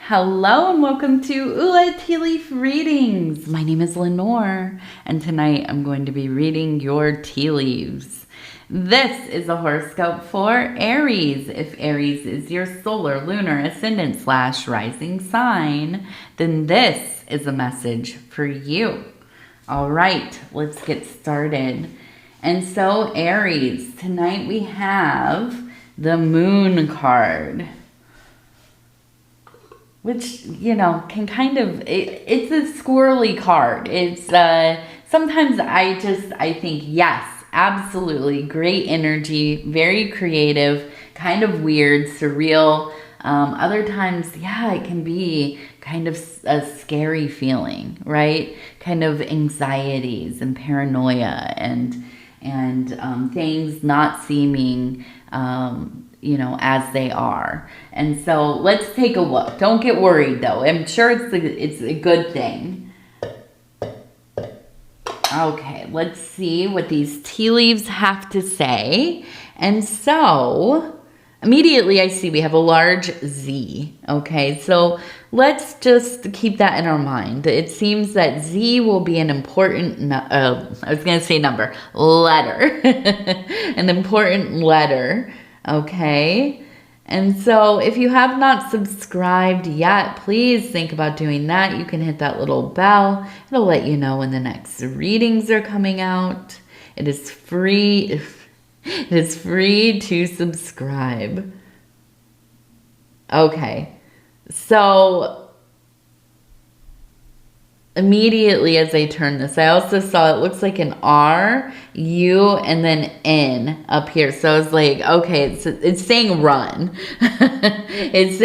Hello and welcome to Ula Tea Leaf Readings. My name is Lenore and tonight I'm going to be reading your tea leaves. This is a horoscope for Aries. If Aries is your solar, lunar, ascendant / rising sign, then this is a message for you. All right, let's get started. And so Aries, tonight we have the Moon card. Which, you know, can kind of, it's a squirrely card. It's, sometimes I think, yes, absolutely, great energy, very creative, kind of weird, surreal. Other times, yeah, it can be kind of a scary feeling, right? Kind of anxieties and paranoia and things not seeming, as they are. And so let's take a look. Don't get worried though. I'm sure it's a good thing. Okay, let's see what these tea leaves have to say. And so immediately I see we have a large Z. Okay, so let's just keep that in our mind. It seems that Z will be an important, letter. An important letter. Okay, and so if you have not subscribed yet, please think about doing that. You can hit that little bell. It'll let you know when the next readings are coming out. It is free. It is free to subscribe. Okay, so immediately as I turn this, I also saw it looks like an R, U, and then N up here. So I was like, okay, it's saying run. It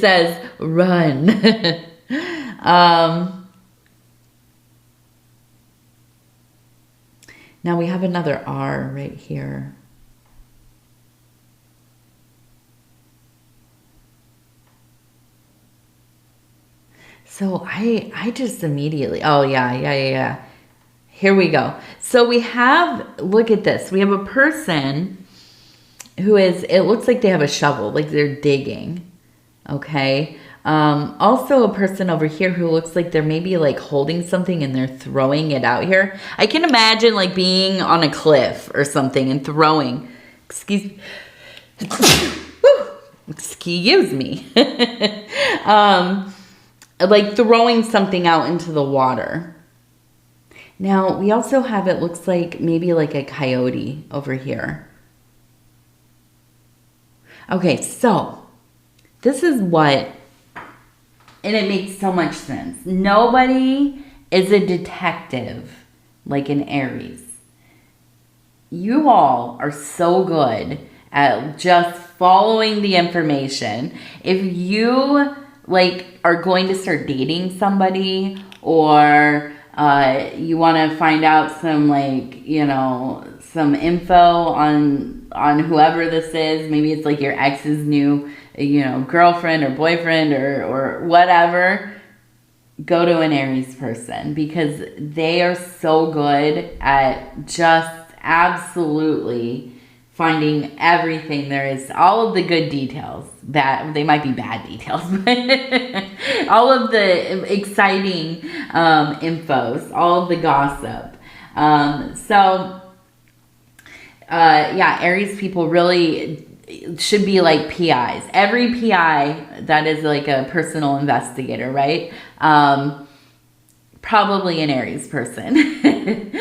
says run. Now we have another R right here. So I just immediately, oh yeah. Here we go. So we have, look at this. We have a person who is, it looks like they have a shovel, like they're digging. Okay. Also a person over here who looks like they're maybe like holding something and they're throwing it out here. I can imagine like being on a cliff or something and throwing, excuse me. Like throwing something out into the water. Now, we also have, it looks like maybe like a coyote over here. Okay, so this is what, and it makes so much sense. Nobody is a detective like an Aries. You all are so good at just following the information. If you are going to start dating somebody, or you want to find out some some info on whoever this is, maybe it's like your ex's new girlfriend or boyfriend or whatever, go to an Aries person, because they are so good at just absolutely finding everything there is, all of the good details. They might be bad details, but all of the exciting infos, all of the gossip. Aries people really should be like PIs. Every PI that is like a personal investigator, right? Probably an Aries person.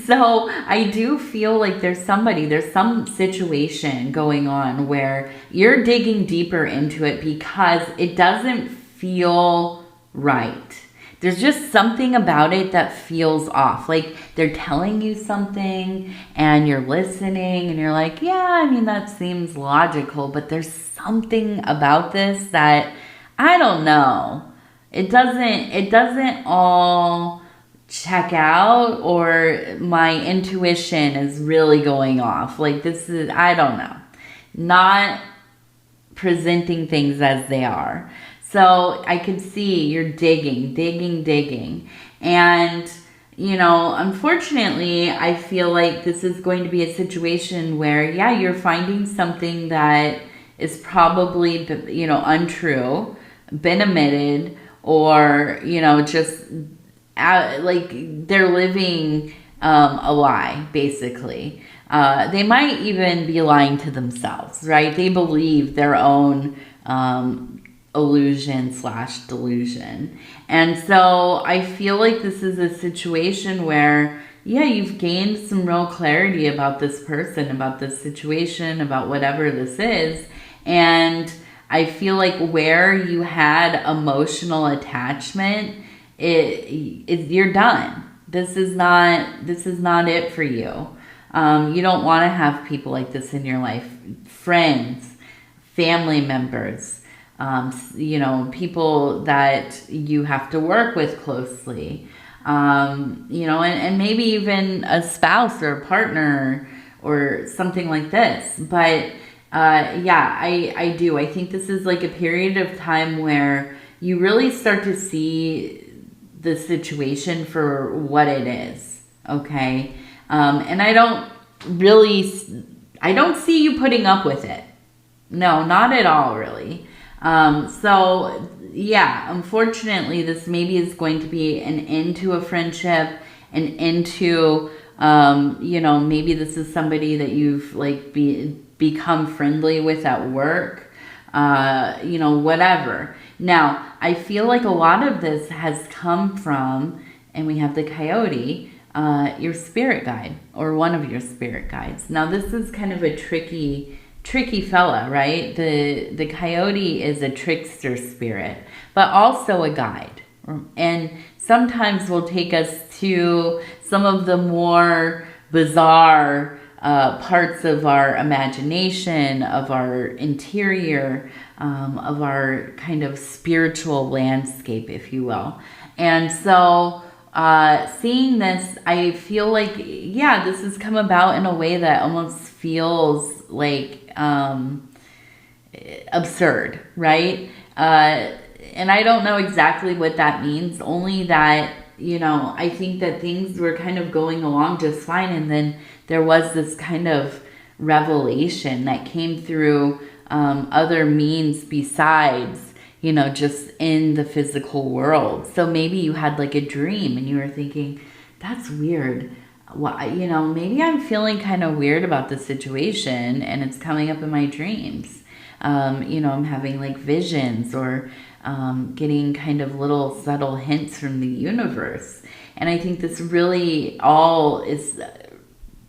So I do feel like there's some situation going on where you're digging deeper into it because it doesn't feel right. There's just something about it that feels off. Like they're telling you something and you're listening and you're like, yeah, I mean, that seems logical, but there's something about this that I don't know. It doesn't all check out, or my intuition is really going off. Like this is, I don't know, not presenting things as they are. So I could see you're digging. And, unfortunately, I feel like this is going to be a situation where, you're finding something that is probably, untrue. been omitted, or, you know, just like they're living a lie, basically. They might even be lying to themselves, right? They believe their own illusion / delusion. And so I feel like this is a situation where, yeah, you've gained some real clarity about this person, about this situation, about whatever this is. And I feel like where you had emotional attachment, you're done. This is not it for you. You don't want to have people like this in your life. Friends, family members, you know, people that you have to work with closely, you know, and maybe even a spouse or a partner or something like this. But yeah, I do. I think this is like a period of time where you really start to see the situation for what it is, okay? And I don't see you putting up with it. No, not at all, really. So, yeah, unfortunately, this maybe is going to be an end to a friendship, an end to, you know, maybe this is somebody that you've, like, become friendly with at work, you know, whatever. Now, I feel like a lot of this has come from, and we have the Coyote, your spirit guide, or one of your spirit guides. Now, this is kind of a tricky fella, right? The Coyote is a trickster spirit, but also a guide. And sometimes will take us to some of the more bizarre parts of our imagination, of our interior, of our kind of spiritual landscape, if you will. And so seeing this, I feel like, yeah, this has come about in a way that almost feels like absurd, right? And I don't know exactly what that means, only that, you know, I think that things were kind of going along just fine, and then there was this kind of revelation that came through other means besides, you know, just in the physical world. So maybe you had like a dream and you were thinking, that's weird. Well, you know, maybe I'm feeling kind of weird about the situation and it's coming up in my dreams. You know, I'm having like visions or getting kind of little subtle hints from the universe. And I think this really all is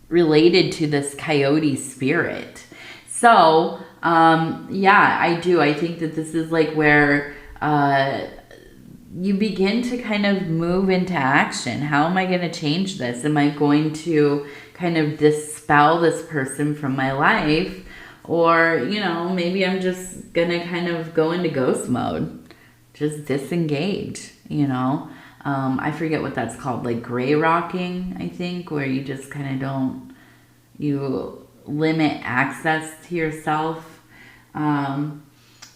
related to this Coyote spirit. So, yeah, I do. I think that this is like where you begin to kind of move into action. How am I going to change this? Am I going to kind of dispel this person from my life? Or, you know, maybe I'm just going to kind of go into ghost mode. Just disengage, you know. I forget what that's called, like gray rocking, I think, where you just kind of don't, you limit access to yourself.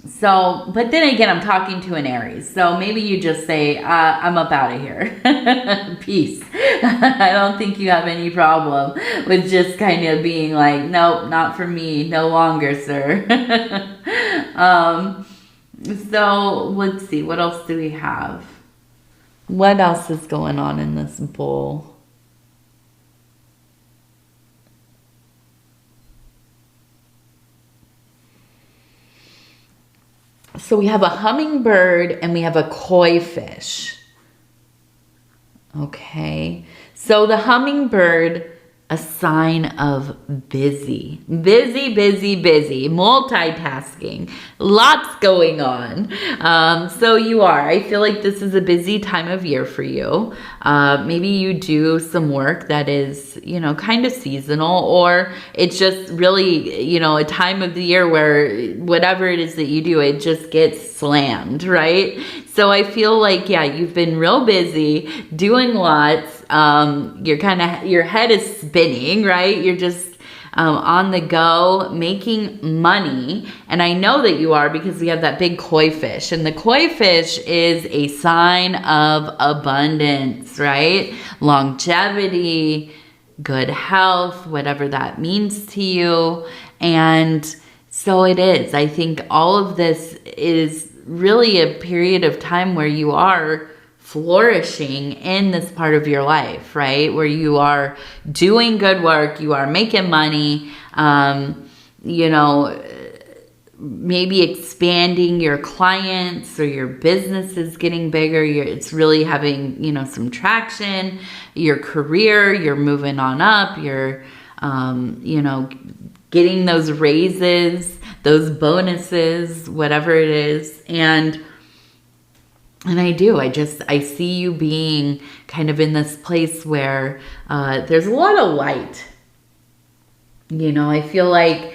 So, but then again, I'm talking to an Aries. So maybe you just say, I'm up out of here. Peace. I don't think you have any problem with just kind of being like, nope, not for me. No longer, sir. So let's see. What else do we have? What else is going on in this bowl? So we have a hummingbird and we have a koi fish. Okay. So the hummingbird, a sign of busy, multitasking, lots going on. So you are, I feel like this is a busy time of year for you. Maybe you do some work that is, you know, kind of seasonal, or it's just really, you know, a time of the year where whatever it is that you do, it just gets slammed, right? So I feel like, yeah, you've been real busy doing lots. Your head is spinning, right? You're just on the go, making money. And I know that you are because we have that big koi fish. And the koi fish is a sign of abundance, right? Longevity, good health, whatever that means to you. And so it is. I think all of this is really a period of time where you are flourishing in this part of your life, right? Where you are doing good work, you are making money, you know, maybe expanding your clients, or your business is getting bigger. It's really having, you know, some traction. Your career, you're moving on up. You're, you know, getting those raises, those bonuses, whatever it is. And I see you being kind of in this place where there's a lot of light. You know, I feel like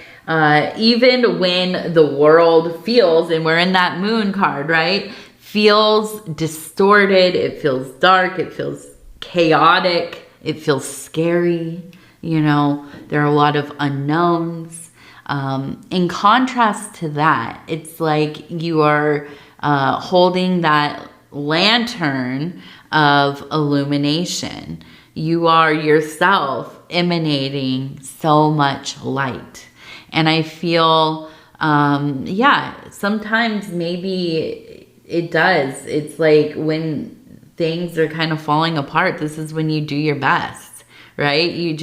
even when the world feels, and we're in that moon card, right? Feels distorted, it feels dark, it feels chaotic, it feels scary. You know, there are a lot of unknowns. In contrast to that, it's like you are holding that lantern of illumination. You are yourself emanating so much light. And I feel, sometimes maybe it does. It's like when things are kind of falling apart, this is when you do your best, right? You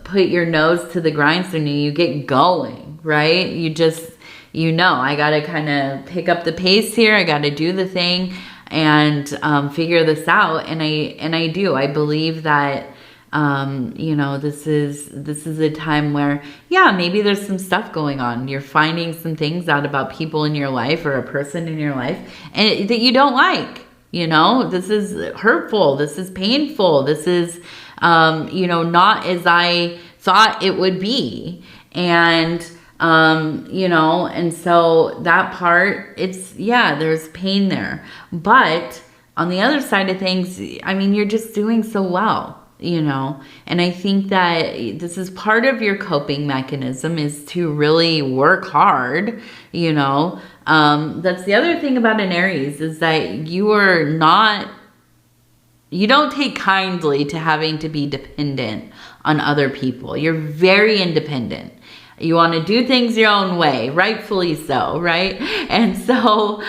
put your nose to the grindstone and you get going, right? You know, I got to kind of pick up the pace here. I got to do the thing and figure this out. And I do. I believe that, you know, this is a time where, maybe there's some stuff going on. You're finding some things out about people in your life, or a person in your life, and that you don't like. You know, this is hurtful. This is painful. This is, you know, not as I thought it would be. And, you know, and so that part, there's pain there. But on the other side of things, I mean, you're just doing so well, you know, and I think that this is part of your coping mechanism, is to really work hard, you know. That's the other thing about an Aries, is that you don't take kindly to having to be dependent on other people. You're very independent. You want to do things your own way, rightfully so, right? And so,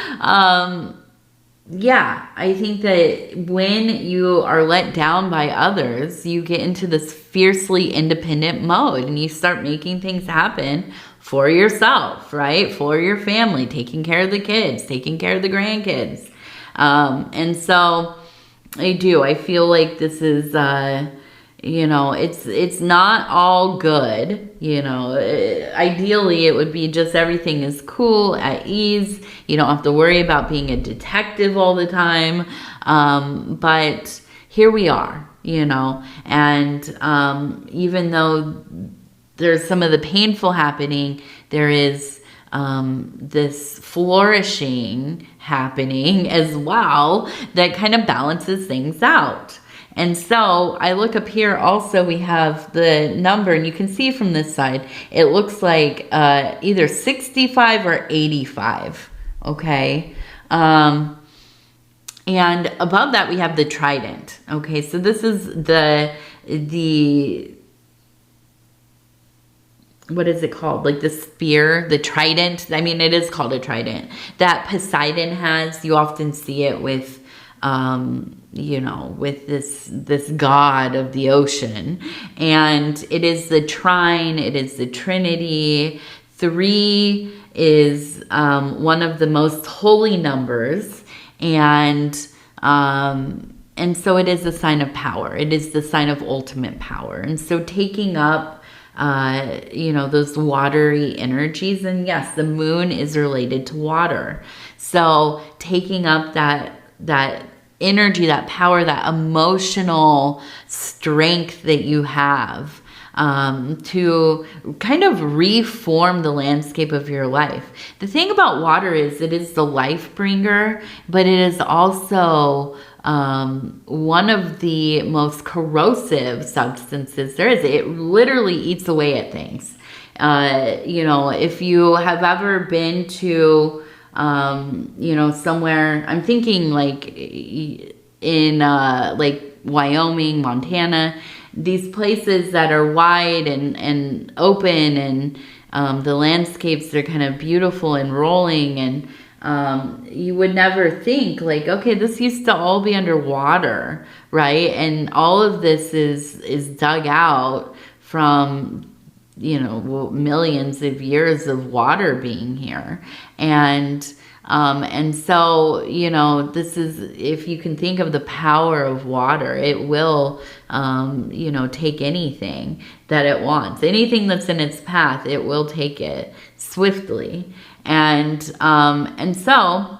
I think that when you are let down by others, you get into this fiercely independent mode, and you start making things happen for yourself, right? For your family, taking care of the kids, taking care of the grandkids. And so I feel like this is, you know, it's not all good, you know. Ideally, it would be just everything is cool, at ease. You don't have to worry about being a detective all the time. But here we are, you know, and even though there's some of the painful happening, there is this flourishing happening as well that kind of balances things out. And so I look up here also, we have the number, and you can see from this side, it looks like either 65 or 85, okay? And above that, we have the trident, okay? So this is the what is it called? Like the spear, the trident. I mean, it is called a trident that Poseidon has. You often see it with, you know, with this god of the ocean. And it is the trine. It is the Trinity. 3 is one of the most holy numbers. And so it is a sign of power. It is the sign of ultimate power. And so taking up, you know, those watery energies, and yes, the moon is related to water. So taking up that energy, that power, that emotional strength that you have, to kind of reform the landscape of your life. The thing about water is it is the life bringer, but it is also one of the most corrosive substances there is. It literally eats away at things. You know, if you have ever been to, you know, somewhere, I'm thinking like in like Wyoming, Montana, these places that are wide and open, The landscapes are kind of beautiful and rolling, and you would never think like, okay, this used to all be underwater, right? And all of this is dug out from, you know, millions of years of water being here. And so, you know, this is, if you can think of the power of water, it will, you know, take anything that it wants. Anything that's in its path, it will take it swiftly. And so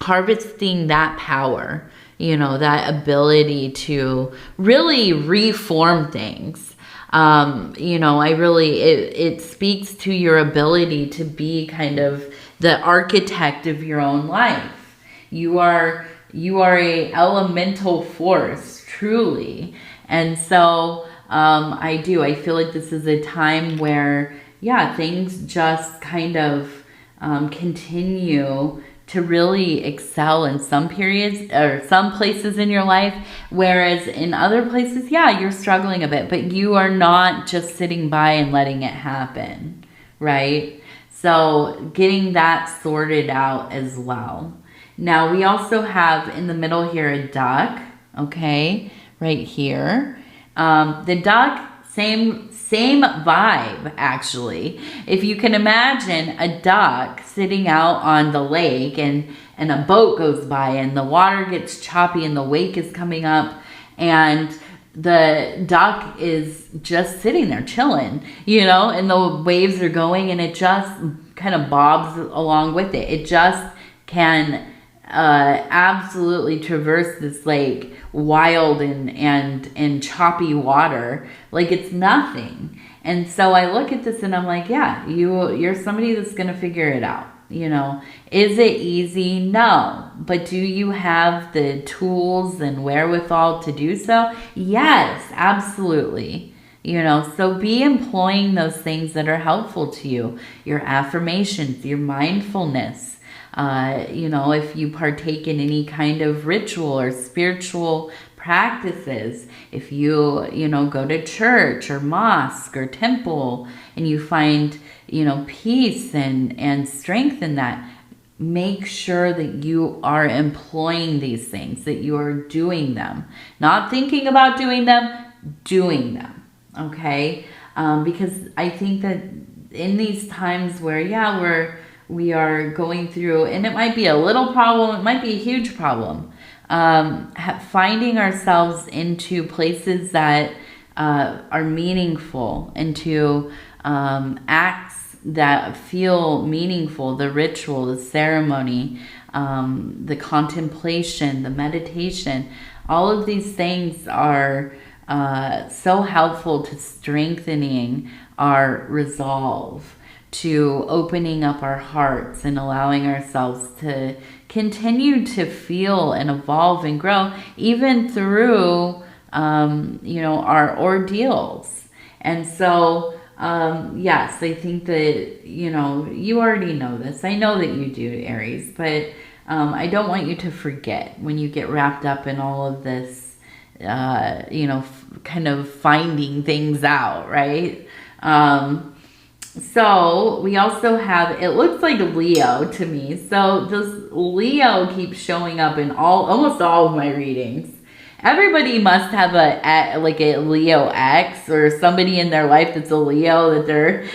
harvesting that power, you know, that ability to really reform things. You know, it speaks to your ability to be kind of the architect of your own life. You are a elemental force, truly. And so, I feel like this is a time where, yeah, things just kind of, continue to really excel in some periods or some places in your life, whereas in other places, yeah, you're struggling a bit, but you are not just sitting by and letting it happen, right? So getting that sorted out as well. Now we also have in the middle here a duck, okay, right here. The duck, same vibe, actually. If you can imagine a duck sitting out on the lake and a boat goes by and the water gets choppy and the wake is coming up and the duck is just sitting there chilling, you know, and the waves are going and it just kind of bobs along with it. It just can absolutely traverse this lake, wild and choppy water like it's nothing. And so I look at this and I'm like, yeah, you're somebody that's gonna figure it out. You know, is it easy? No. But do you have the tools and wherewithal to do so? Yes, absolutely. You know, so be employing those things that are helpful to you. Your affirmations, your mindfulness. You know, if you partake in any kind of ritual or spiritual practices, if you know, go to church or mosque or temple and you find, you know, peace and strength in that, make sure that you are employing these things, that you are doing them, not thinking about doing them, okay? Because I think that in these times where, yeah, we are going through, and it might be a little problem, it might be a huge problem, finding ourselves into places that are meaningful, into acts that feel meaningful, the ritual, the ceremony, the contemplation, the meditation. All of these things are so helpful to strengthening our resolve, to opening up our hearts and allowing ourselves to continue to feel and evolve and grow, even through, you know, our ordeals. And so, yes, I think that, you know, you already know this. I know that you do, Aries, but I don't want you to forget when you get wrapped up in all of this, you know, kind of finding things out, right? So we also have, it looks like Leo to me. So this Leo keeps showing up in almost all of my readings. Everybody must have a Leo ex or somebody in their life that's a Leo that they're,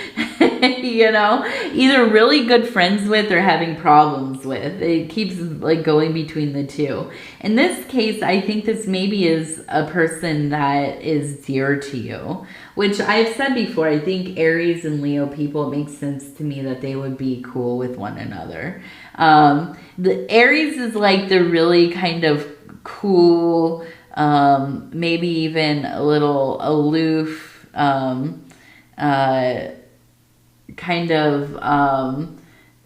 you know, either really good friends with or having problems with. It keeps like going between the two. In this case, I think this maybe is a person that is dear to you, which I've said before. I think Aries and Leo people, it makes sense to me that they would be cool with one another. The Aries is like the really kind of cool, maybe even a little aloof, kind of,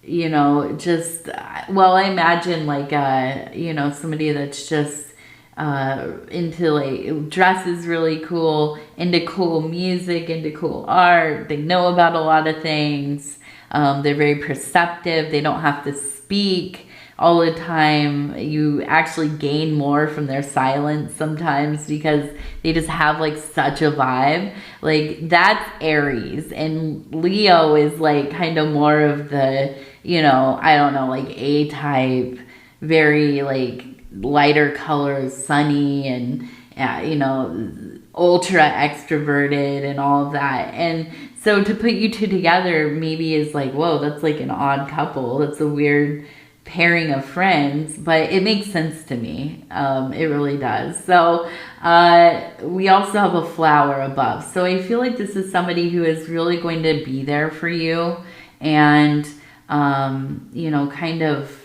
you know, just, well, I imagine like, you know, somebody that's just into like dresses really cool, into cool music, into cool art. They know about a lot of things. They're very perceptive. They don't have to speak all the time. You actually gain more from their silence sometimes because they just have like such a vibe. Like that's Aries, and Leo is like kind of more of the, you know, I don't know, like A type, very like lighter colors, sunny, and you know, ultra extroverted and all of that. And so to put you two together maybe is like, whoa, that's like an odd couple. That's a weird pairing of friends, but it makes sense to me. It really does. So we also have a flower above. So I feel like this is somebody who is really going to be there for you and, you know, kind of,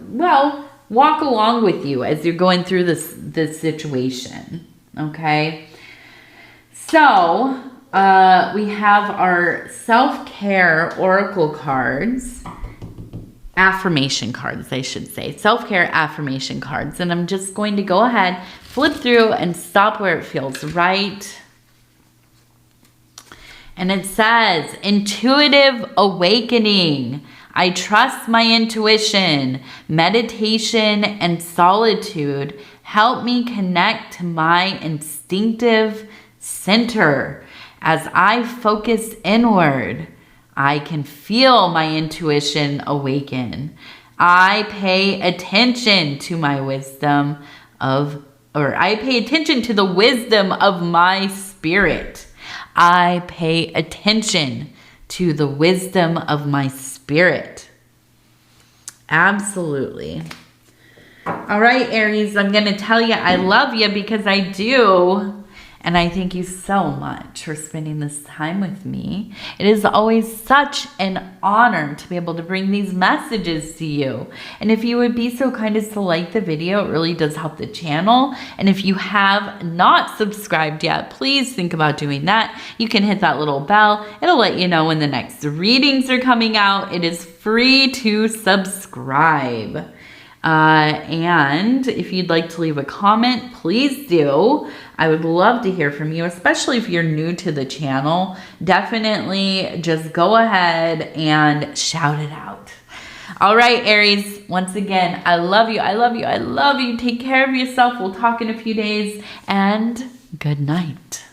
well, walk along with you as you're going through this situation. Okay. So we have our self-care oracle cards. Affirmation cards, I should say. Self-care affirmation cards. And I'm just going to go ahead, flip through, and stop where it feels right. And it says, intuitive awakening. I trust my intuition. Meditation and solitude help me connect to my instinctive center. As I focus inward, I can feel my intuition awaken. I pay attention to my wisdom I pay attention to the wisdom of my spirit. I pay attention to the wisdom of my spirit. Absolutely. All right, Aries, I'm going to tell you I love you because I do. And I thank you so much for spending this time with me. It is always such an honor to be able to bring these messages to you. And if you would be so kind as to like the video, it really does help the channel. And if you have not subscribed yet, please think about doing that. You can hit that little bell. It'll let you know when the next readings are coming out. It is free to subscribe. And if you'd like to leave a comment, please do. I would love to hear from you, especially if you're new to the channel. Definitely just go ahead and shout it out. All right, Aries, once again, I love you. I love you. I love you. Take care of yourself. We'll talk in a few days, and good night.